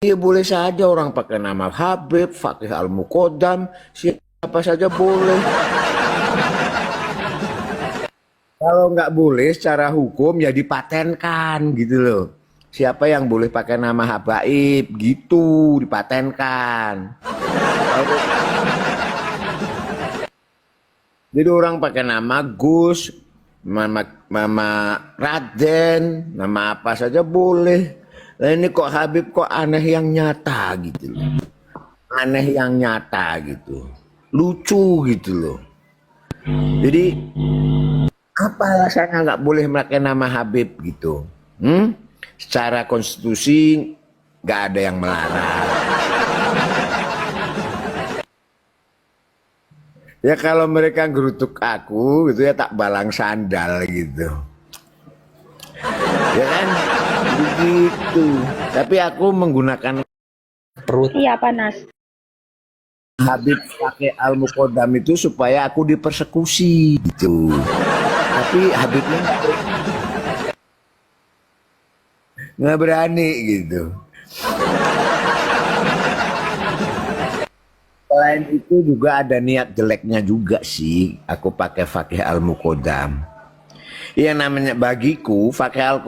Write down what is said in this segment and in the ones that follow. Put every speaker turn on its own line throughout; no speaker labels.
Ya boleh saja orang pakai nama Habib, Fakih Al-Muqaddam, siapa saja boleh. Kalau nggak boleh secara hukum ya dipatenkan gitu loh. Siapa yang boleh pakai nama Habaib gitu dipatenkan. Jadi orang pakai nama Gus, Mama Raden, nama apa saja boleh. Nah ini kok Habib kok aneh yang nyata gitu loh. Aneh yang nyata gitu. Lucu gitu loh. Jadi apa alasannya nggak boleh pakai nama Habib gitu? Secara konstitusi nggak ada yang melarang. Ya kalau mereka gerutuk aku gitu ya tak balang sandal gitu. Ya kan? Begitu. Tapi aku menggunakan perut
Iya panas.
Habib pakai Al-Muqaddam itu supaya aku dipersekusi gitu. Tapi Habibnya nggak berani gitu. Selain itu juga ada niat jeleknya juga sih. Aku pakai Fakih Al-Muqaddam. Yang namanya bagiku Fakih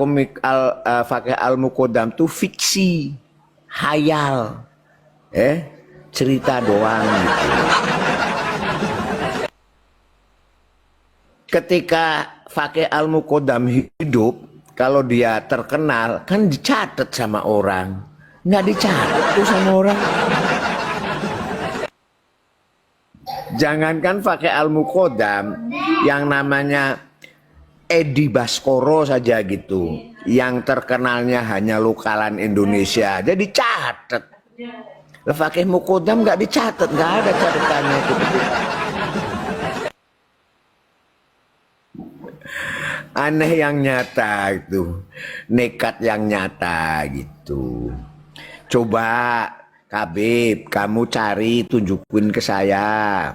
Al-Muqaddam tuh fiksi, hayal, cerita doang gitu. Ketika Fakih Al-Muqaddam hidup, kalau dia terkenal kan dicatat sama orang, nggak dicatat tuh sama orang. Jangankan Fakih Al-Muqaddam, yang namanya Edi Baskoro saja gitu, yang terkenalnya hanya lokalan Indonesia, jadi dicatat. Fakih Muqaddam nggak dicatat, nggak ada catatannya itu. Aneh yang nyata itu, nekat yang nyata gitu. Coba Habib, kamu cari tunjukin ke saya.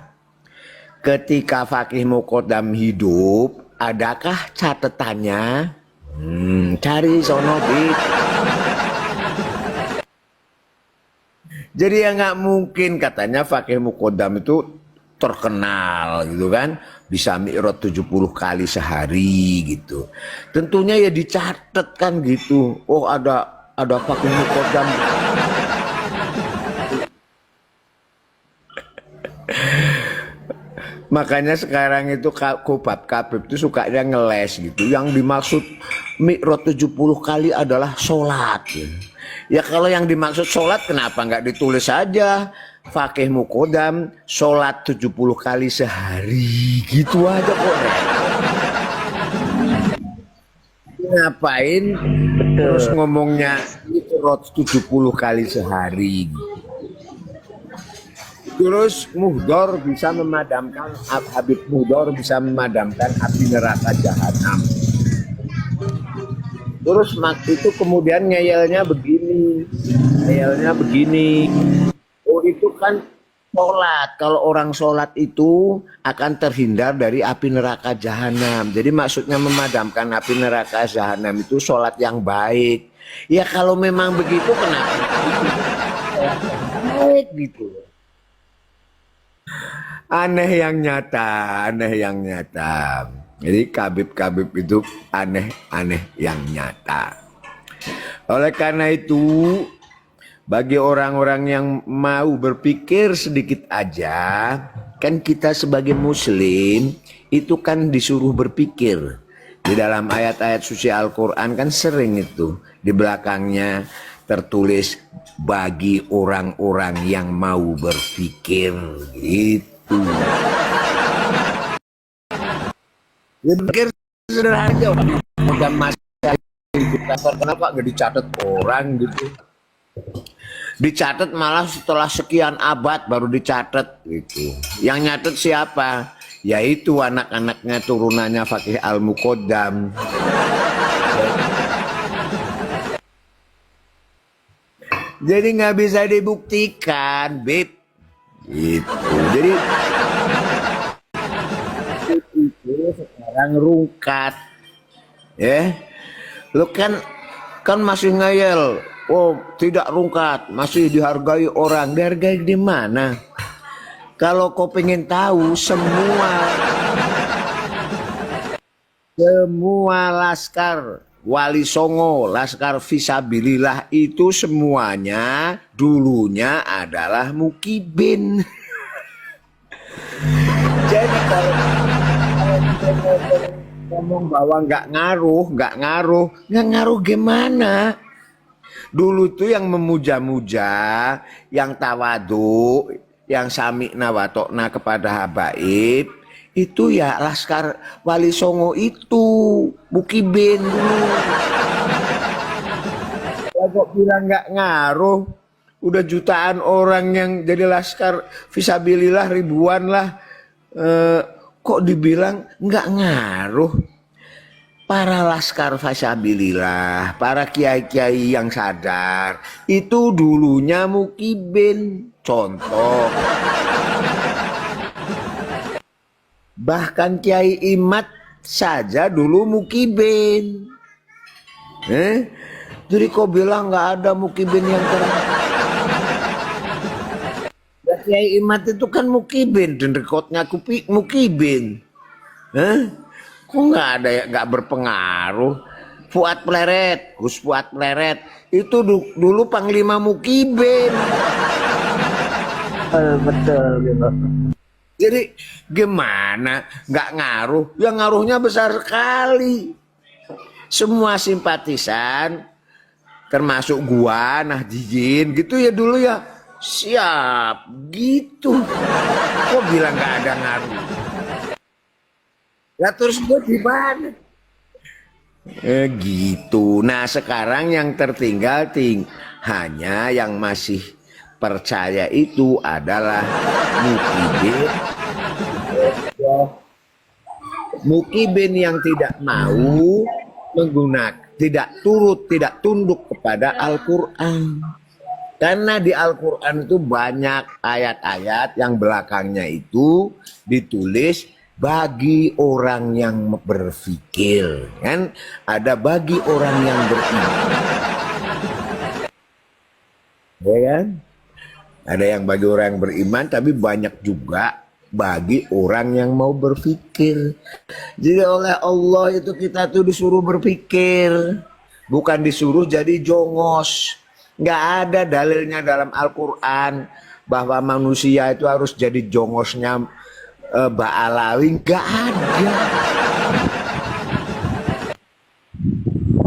Ketika Fakih Muqaddam hidup, adakah catatannya? Cari sono Bib. Jadi ya nggak mungkin katanya Fakih Muqaddam itu terkenal gitu kan, bisa mi'raj 70 kali sehari gitu. Tentunya ya dicatat kan gitu. Oh ada Fakih Muqaddam. Makanya sekarang itu Kubab Kabib itu sukanya ngeles gitu. Yang dimaksud mi'raj 70 kali adalah sholat. Ya kalau yang dimaksud sholat kenapa nggak ditulis saja Fakih Muqaddam sholat 70 kali sehari gitu aja kok. Ngapain terus ngomongnya mi'raj 70 kali sehari gitu. Terus Muhdor bisa memadamkan, Habib Muhdor bisa memadamkan api neraka jahanam. Terus itu kemudian ngeyelnya begini. Oh itu kan sholat. Kalau orang sholat itu akan terhindar dari api neraka jahanam. Jadi maksudnya memadamkan api neraka jahanam itu sholat yang baik. Ya kalau memang begitu kenapa? Baik gitu. Aneh yang nyata. Jadi Kabib itu aneh yang nyata. Oleh karena itu, bagi orang-orang yang mau berpikir sedikit aja, kan kita sebagai muslim itu kan disuruh berpikir. Di dalam ayat-ayat suci Al-Quran kan sering itu di belakangnya tertulis bagi orang-orang yang mau berpikir gitu. Ya pikir sederhana aja, udah masa hidup kenapa nggak dicatat orang gitu? Dicatat malah setelah sekian abad baru dicatat gitu. Yang nyatet siapa? Yaitu anak-anaknya turunannya Fakih Al-Muqaddam. Jadi nggak bisa dibuktikan, Bib. Gitu. Jadi itu sekarang rungkat, ya. Lu kan masih ngeyel Oh, tidak rungkat, masih dihargai orang. Dihargai di mana? Kalau kau pengen tahu, semua laskar Wali Songo, laskar Fisabilillah itu semuanya dulunya adalah mukibin. Jadi kalau ngomong bahwa nggak ngaruh gimana? Dulu tuh yang memuja-muja, yang tawadu, yang sami'na wa ta'na kepada habaib, itu ya laskar Wali Songo itu, mukibin dulu. Kalau bilang nggak ngaruh, udah jutaan orang yang jadi laskar Fisabilillah ribuan lah, kok dibilang nggak ngaruh? Para laskar Fisabilillah, para kiai-kiai yang sadar, itu dulunya mukibin. Contoh, bahkan Kiai Imat saja dulu mukibin. Jadi kau bilang nggak ada mukibin yang ya, Kiai Imat itu kan mukibin, dan rekodnya mukibin. Kok nggak ada ya, nggak berpengaruh. Fuad Pleret, Gus Fuad Pleret itu dulu Panglima Mukibin.
Betul gitu.
Jadi gimana? Nggak ngaruh? Ya ngaruhnya besar sekali. Semua simpatisan, termasuk gua, Nahdijin gitu ya dulu ya. Siap gitu. Kok bilang nggak ada ngaruh? Ya terus gue gimana? Gitu. Nah sekarang yang tertinggal hanya yang masih percaya itu adalah mukibin yang tidak mau menggunakan, tidak tunduk kepada Al-Quran. Karena di Al-Quran itu banyak ayat-ayat yang belakangnya itu ditulis bagi orang yang berpikir, kan ada bagi orang yang beriman, ya kan? Ada yang bagi orang yang beriman, tapi banyak juga bagi orang yang mau berpikir. Jadi oleh Allah itu kita tuh disuruh berpikir, bukan disuruh jadi jongos. Nggak ada dalilnya dalam Al-Quran bahwa manusia itu harus jadi jongosnya Ba'alawi, nggak ada.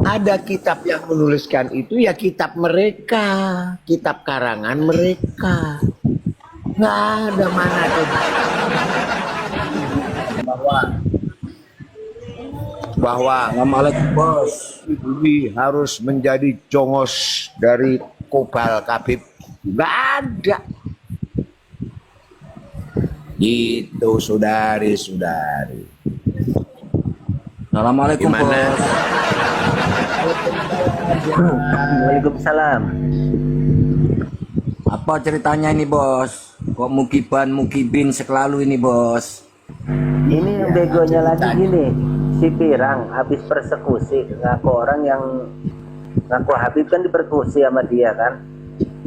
Ada kitab yang menuliskan itu ya kitab mereka, kitab karangan mereka. Nggak ada mana tuh bahwa
Assalamualaikum bos.
Bumi harus menjadi jongos dari Kobal Kabib. Nggak ada. Itu saudari-saudari.
Assalamualaikum
Gimana?
bos. Waalaikumsalam. Apa ceritanya ini bos? Kok mukibin sekelalu ini bos? Ini yang begonya lagi gini, si Pirang habis persekusi, ngaku orang yang ngaku Habib kan dipersekusi sama dia kan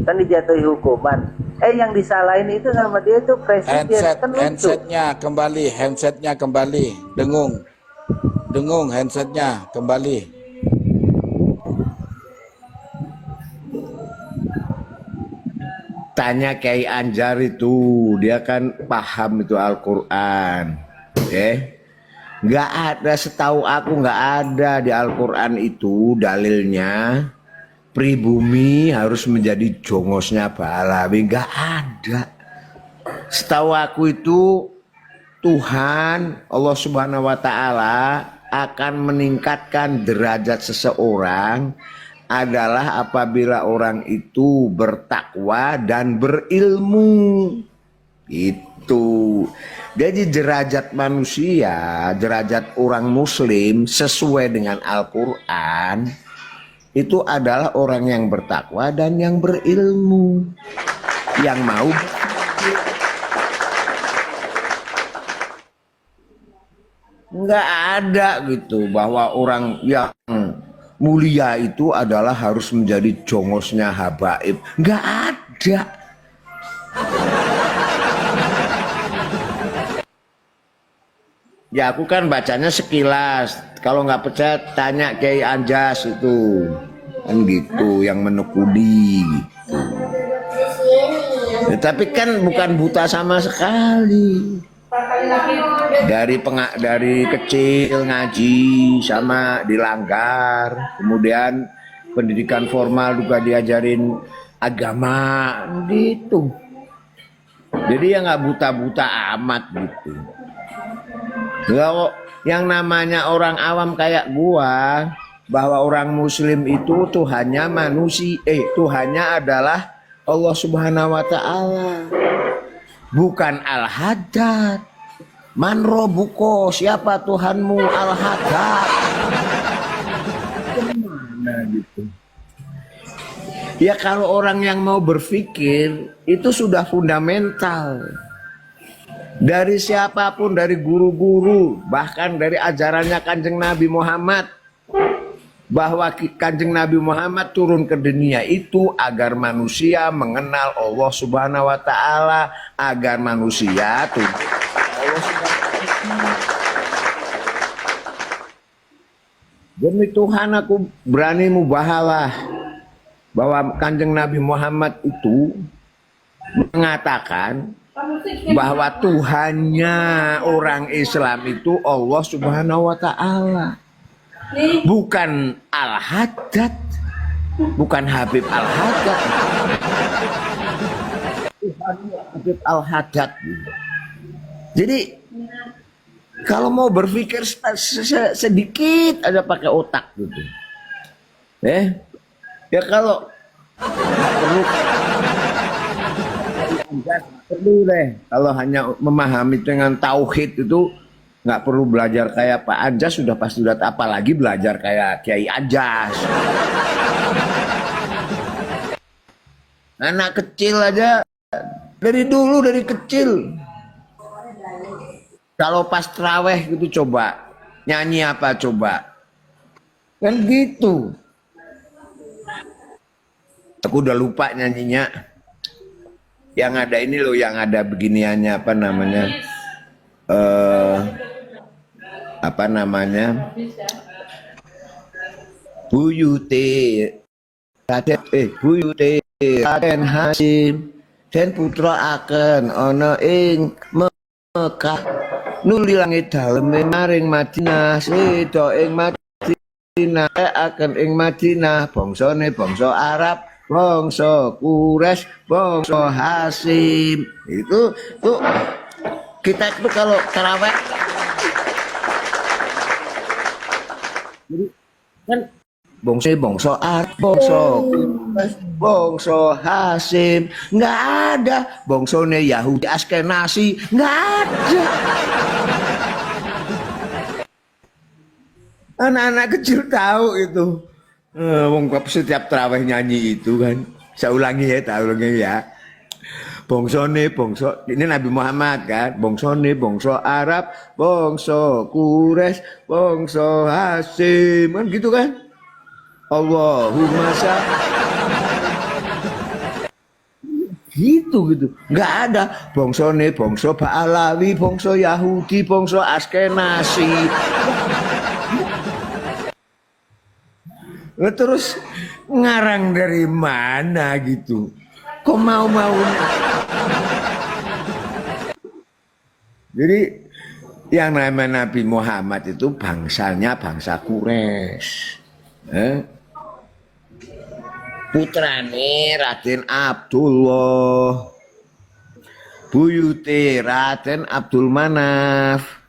dijatuhi hukuman. Yang disalahin itu sama dia itu presiden.
handsetnya kembali, dengung handsetnya kembali.
Tanya Kiai Anjar itu, dia kan paham itu Al-Quran. Nggak ada, setahu aku nggak ada di Al-Quran itu dalilnya pribumi harus menjadi jongosnya Ba'alawi. Nggak ada. Setahu aku itu Tuhan Allah Subhanahu wa Ta'ala akan meningkatkan derajat seseorang adalah apabila orang itu bertakwa dan berilmu. Itu. Jadi derajat manusia, derajat orang muslim sesuai dengan Al-Quran itu adalah orang yang bertakwa dan yang berilmu, yang mau nggak ada gitu bahwa orang yang mulia itu adalah harus menjadi jongosnya habaib. Nggak ada. Ya aku kan bacanya sekilas. Kalau nggak percaya tanya Kiai Anjas itu. Kan gitu yang menekuni gitu. Ya, tapi kan bukan buta sama sekali. Dari kecil ngaji sama dilanggar, kemudian pendidikan formal juga diajarin agama gitu. Jadi ya nggak buta-buta amat gitu. Kalau yang namanya orang awam kayak gua, bahwa orang muslim itu Tuhannya manusia, Tuhannya adalah Allah Subhanahu wa taala. Bukan Al-Haddad. Man robuko, siapa Tuhanmu? Al-Haddad. Gimana gitu? Ya kalau orang yang mau berpikir itu sudah fundamental. Dari siapapun, dari guru-guru, bahkan dari ajarannya Kanjeng Nabi Muhammad, bahwa Kanjeng Nabi Muhammad turun ke dunia itu agar manusia mengenal Allah Subhanahu wa taala, agar manusia tuh Allah Subhanahu wa taala. Demi Tuhan aku berani mubahalah bahwa Kanjeng Nabi Muhammad itu mengatakan bahwa Tuhannya orang Islam itu Allah Subhanahu wa taala. Bukan Al-Haddad, bukan Habib Al-Haddad. Tuhannya Habib Al-Haddad. Jadi kalau mau berpikir sedikit aja pakai otak gitu. Ya kalau perlu deh, kalau hanya memahami dengan tauhid itu nggak perlu belajar kayak Pak Anjas, sudah pasti udah, apalagi belajar kayak Kiai Anjas. Anak kecil aja dari dulu, dari kecil, kalau pas traweh gitu coba nyanyi apa coba, kan gitu. Aku udah lupa nyanyinya. Yang ada ini loh, yang ada beginiannya, apa namanya? Apa namanya? Buyute Raden Buyute Raden Hasim den putra aken ana ing Mekah nuli langit daleme maring Madinah seda ing Madinah aken ing Madinah bangsane bangsa Arab, bangsa Quraisy, bangsa Hasim. Itu tuh kita itu kalau tarawih jadi kan bangsa Arab, bangsa Quraisy, bangsa Hasim, nggak ada bangsane Yahudi Askenasi, nggak ada. Anak-anak kecil tahu itu. Wong setiap tarawih nyanyi itu kan. Saya ulangi ya, tak ulangi ya. Bongsone bangsa, ini Nabi Muhammad kan. Bongsone bangsa Arab, bangsa Quraisy, bangsa Hasim, kan gitu kan. Allahumma gitu, nggak ada bongsone bangsa Ba'alawi, bangsa Yahudi, bangsa Askenasi. Terus ngarang dari mana gitu? Kok mau-mau? Jadi yang namanya Nabi Muhammad itu bangsanya bangsa Quraisy. Putrane Raden Abdullah, buyute Raden Abdul Manaf,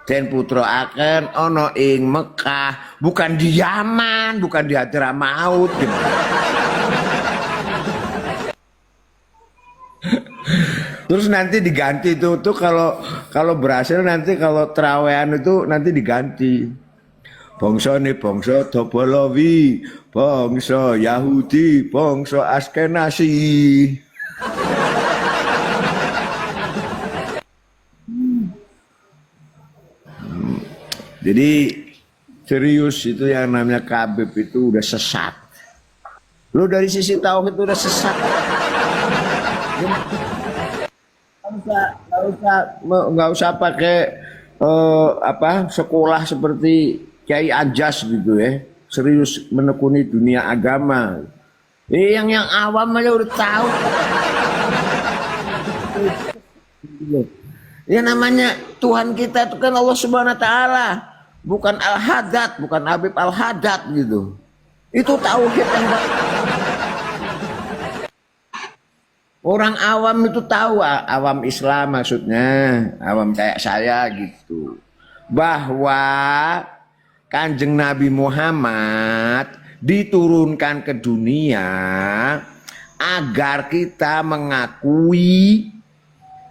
den putra akan ono ing Mekah, bukan di Yaman, bukan di Hadramaut gitu. Terus nanti diganti tuh kalau berhasil nanti kalau terawehan itu nanti diganti. Bangsa ini bangsa Dobolawi, bangsa Yahudi, bangsa Askenasi. Jadi Serius itu yang namanya Habib itu udah sesat. Lu dari sisi tauhid itu udah sesat. Nggak usah pakai sekolah seperti Kiai Anjas gitu ya. Serius menekuni dunia agama. Yang awam aja udah tahu. Ya namanya Tuhan kita itu kan Allah Subhanahu wa taala, bukan Al-Haddad, bukan Habib Al-Haddad gitu. Itu tauhid yang orang awam itu tahu, awam Islam maksudnya, awam kayak saya gitu. Bahwa Kanjeng Nabi Muhammad diturunkan ke dunia agar kita mengakui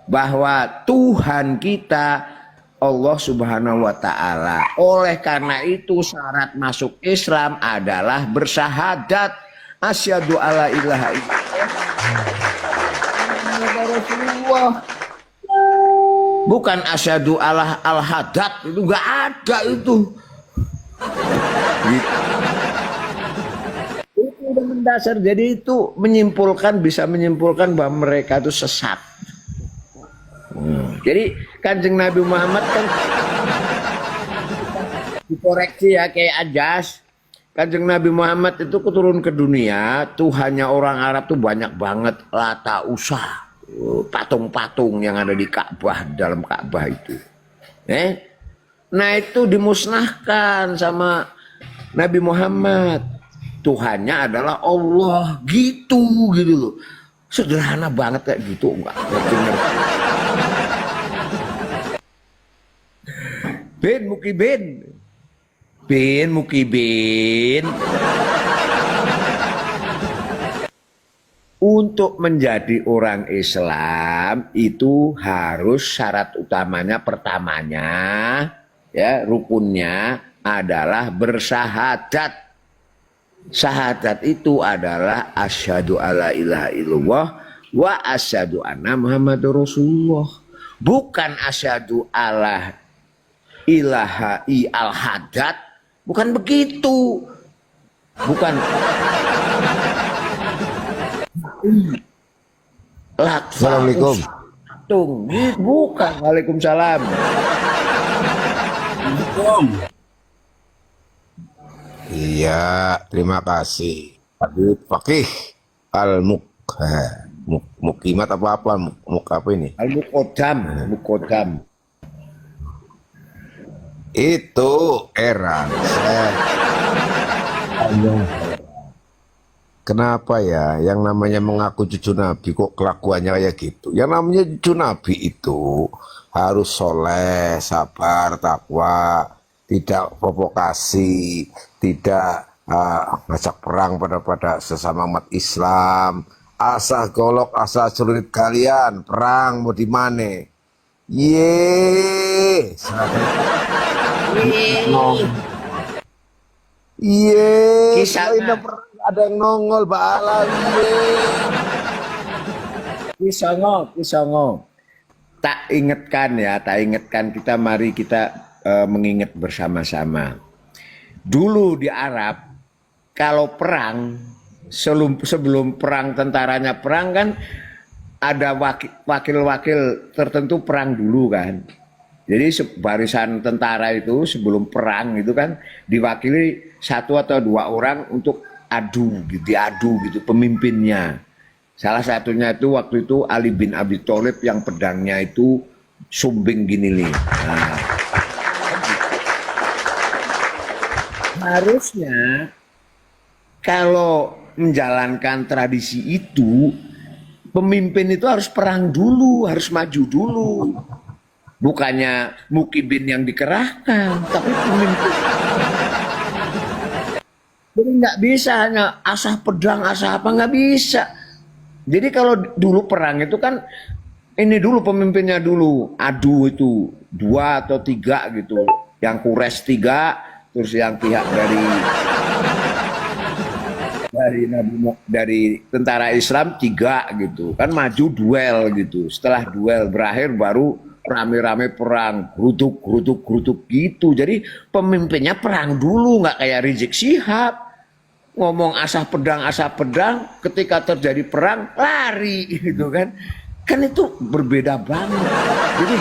bahwa Tuhan kita Allah Subhanahu wa taala. Oleh karena itu syarat masuk Islam adalah bersyahadat asyhadu alla ilaha illallah. Bukan asyhadu alla al-haddad, itu enggak ada itu. Gitu. Itu udah mendasar, jadi itu bisa menyimpulkan bahwa mereka itu sesat. Jadi Kanjeng Nabi Muhammad kan dikoreksi ya kayak Ajas. Kanjeng Nabi Muhammad itu turun ke dunia, Tuhannya orang Arab tuh banyak banget, Lata Usah, patung-patung yang ada di Ka'bah, dalam Ka'bah itu. Nah itu dimusnahkan sama Nabi Muhammad. Tuhannya adalah Allah gitu loh. Sederhana banget kayak gitu, enggak bener. Bin Mukibin. Untuk menjadi orang Islam itu harus syarat utamanya pertamanya ya rukunnya adalah bersyahadat. Syahadat itu adalah asyhadu alla ilaha illallah wa asyhadu anna Muhammadur Rasulullah. Bukan asyhadu alla ilaha al-haddad, bukan begitu. Bukan
Assalamualaikum.
Bukan. Waalaikumsalam.
Iya, terima kasih. Habib Fakih Mukimat apa apa ini?
Al-Muqaddam.
Itu Eran. Kenapa ya yang namanya mengaku cucu Nabi kok kelakuannya kayak gitu? Yang namanya cucu Nabi itu harus soleh, sabar, takwa, tidak provokasi, tidak ngajak perang pada sesama umat Islam. Asal golok, asal sulit kalian, perang mau di mana? Yes.
Kisahnya
ada yang nongol bala.
Kisongo. Tak ingatkan kita, mari kita mengingat bersama-sama. Dulu di Arab kalau perang sebelum perang tentaranya perang kan ada wakil-wakil tertentu perang dulu kan. Jadi barisan tentara itu sebelum perang itu kan diwakili 1 atau 2 orang untuk diadu gitu pemimpinnya. Salah satunya itu waktu itu Ali bin Abi Thalib yang pedangnya itu sumbing gini nih. Nah, harusnya kalau menjalankan tradisi itu pemimpin itu harus perang dulu, harus maju dulu. Bukannya Mukibin yang dikerahkan, tapi pemimpin. Jadi nggak bisa hanya asah pedang, asah apa, nggak bisa. Jadi kalau dulu perang itu kan ini dulu pemimpinnya dulu adu itu 2 atau 3 gitu. Yang Quraisy 3, terus yang pihak dari tentara Islam 3 gitu. Kan maju duel gitu. Setelah duel berakhir baru rame-rame perang, gerutuk gitu. Jadi pemimpinnya perang dulu, nggak kayak Rizik Syihab. Ngomong asah pedang, ketika terjadi perang, lari gitu kan. Kan itu berbeda banget. Jadi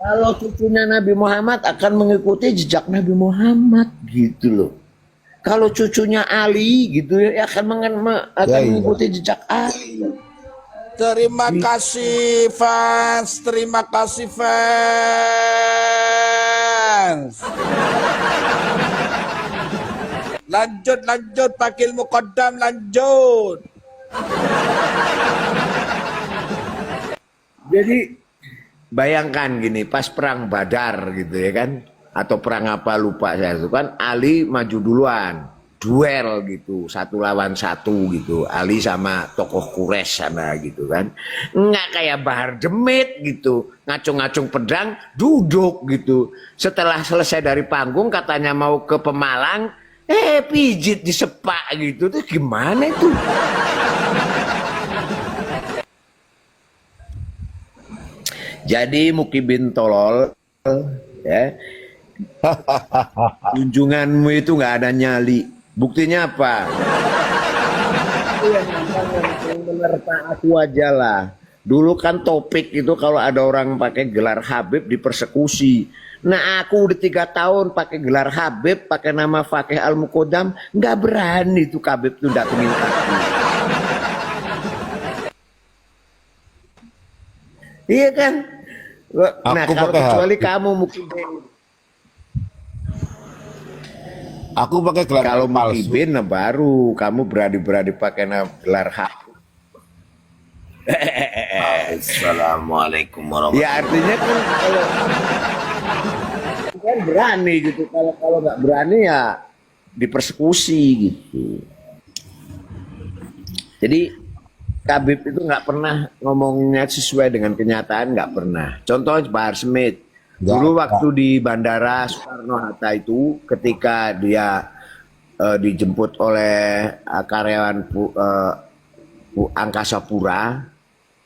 kalau cucunya Nabi Muhammad akan mengikuti jejak Nabi Muhammad gitu loh. Kalau cucunya Ali gitu ya akan mengikuti jejak Ali.
Terima kasih fans, terima kasih fans. Lanjut Pakil Muqaddam, lanjut.
Jadi bayangkan gini, pas perang Badar gitu ya kan, atau perang apa lupa saya itu kan, Ali maju duluan, duel gitu, 1 lawan 1 gitu, Ali sama tokoh Quraisy sana gitu kan, nggak kayak Bahar Demit gitu, ngacung-ngacung pedang, duduk gitu. Setelah selesai dari panggung katanya mau ke Pemalang, pijit di sepak gitu, tuh gimana itu? Jadi Mukibin tolol ya. Kunjunganmu itu nggak ada nyali. Buktinya apa? Yang menerpa aku aja lah. Dulu kan topik itu kalau ada orang pakai gelar Habib dipersekusi. Nah aku udah 3 tahun pakai gelar Habib, pakai nama Fakih Al-Muqaddam, nggak berani tuh Habib tuh datengin aku. Iya kan? Nah kalau kecuali kamu Mukibin.
Aku pakai gelar
Kalau
palsu.
Mukibin nah baru kamu berani-berani pakai nama gelar Habib.
Assalamualaikum warahmatullahi
Ya artinya kan kalau kan berani gitu, kalau nggak berani ya dipersekusi gitu. Jadi Habib itu nggak pernah ngomongnya sesuai dengan kenyataan, nggak pernah. Contoh Bahar Smith dulu waktu di Bandara Soekarno Hatta itu, ketika dia dijemput oleh karyawan Angkasa Pura,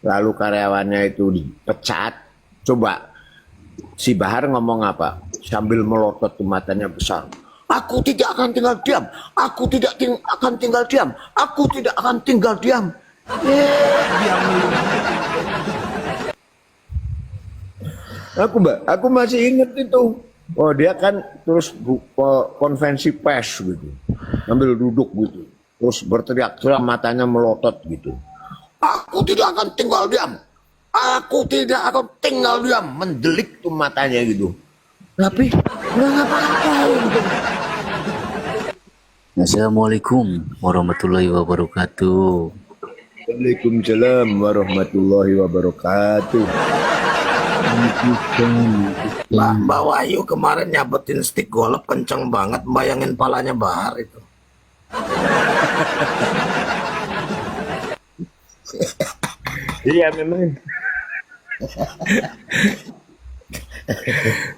lalu karyawannya itu dipecat. Coba si Bahar ngomong apa? Sambil melotot matanya besar. Aku tidak akan tinggal diam. Aku tidak akan tinggal diam. Aku tidak akan tinggal diam. Diam. Aku masih inget itu. Oh dia kan terus konvensi pers gitu, sambil duduk gitu, terus berteriak-teriak matanya melotot gitu. Aku tidak akan tinggal diam. Aku tidak akan tinggal diam. Mendelik tuh matanya gitu. Tapi nggak ngapa-ngapain gitu.
Assalamualaikum warahmatullahi wabarakatuh.
Waalaikumsalam warahmatullahi wabarakatuh.
Mbak Wahyu kemarin nyabetin stick golf kenceng banget, bayangin palanya Bahar itu.
Iya memang.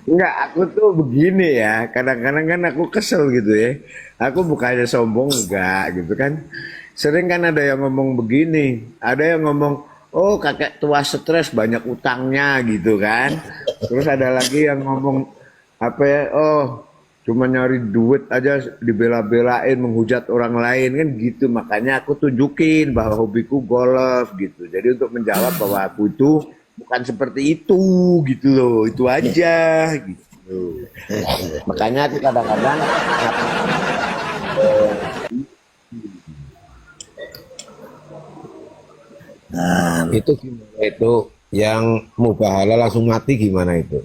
Enggak, aku tuh begini ya. Kadang-kadang kan aku kesel gitu ya. Aku bukannya sombong enggak gitu kan. Sering kan ada yang ngomong begini, ada yang ngomong, oh kakek tua stres banyak utangnya gitu kan. Terus ada lagi yang ngomong apa ya, oh cuma nyari duit aja dibela-belain, menghujat orang lain kan gitu. Makanya aku tunjukin bahwa hobiku golf gitu. Jadi untuk menjawab bahwa aku itu bukan seperti itu gitu loh, itu aja gitu. Makanya aku kadang-kadang
Itu gimana itu? Yang mubahala langsung mati gimana itu?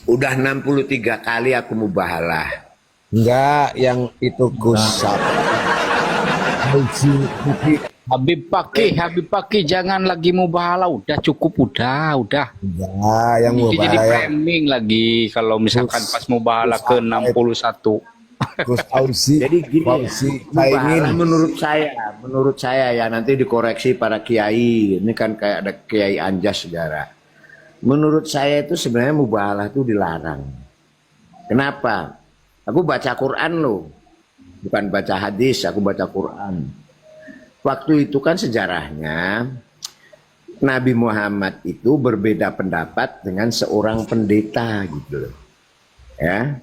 udah 63 kali aku mubahalah.
Enggak, yang itu Gus
Habib Paki, jangan lagi mubahala, udah cukup, udah.
Enggak, yang
Ini jadi
mubahala yang
framing lagi kalau misalkan pas mubahala ke 61.
Gus Ausi.
Jadi gini,
Fauzi
mubahalah
Caimin.
menurut saya ya, nanti dikoreksi para kiai. Ini kan kayak ada kiai anjas segala. Menurut saya itu sebenarnya mubahalah itu dilarang. Kenapa? Aku baca Quran loh, bukan baca hadis, aku baca Quran. Waktu itu kan sejarahnya Nabi Muhammad itu berbeda pendapat dengan seorang pendeta gitu loh. Ya.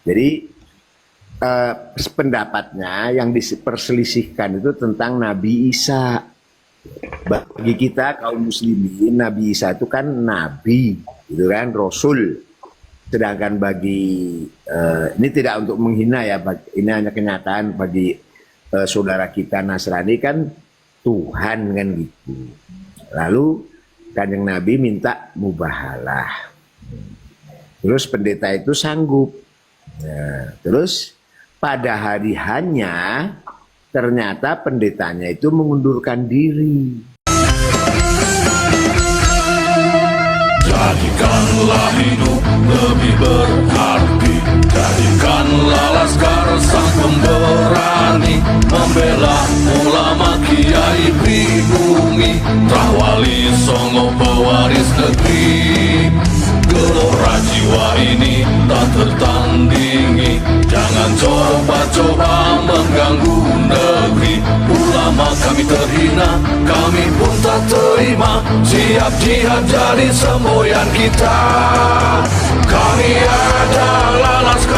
Jadi pendapatnya yang diperselisihkan itu tentang Nabi Isa. Bagi kita kaum muslimin, Nabi Isa itu kan nabi, gitu kan, rasul. Sedangkan bagi ini tidak untuk menghina ya, ini hanya kenyataan bagi saudara kita Nasrani kan Tuhan kan gitu. Lalu Kanjeng Nabi minta mubahalah. Terus pendeta itu sanggup. Nah, terus pada hari hanya ternyata pendetanya itu mengundurkan diri.
Jadikanlah hidup lebih berarti, jadikanlah laskar sang pemberani, membela ulama kiai pribumi, Rahwali Songo pewaris negeri. Gelora jiwa ini tak tertandingi, jangan coba-coba mengganggu negeri. Ulama kami terhina, kami pun tak terima, siap jihad jadi semboyan kita. Kami adalah laskar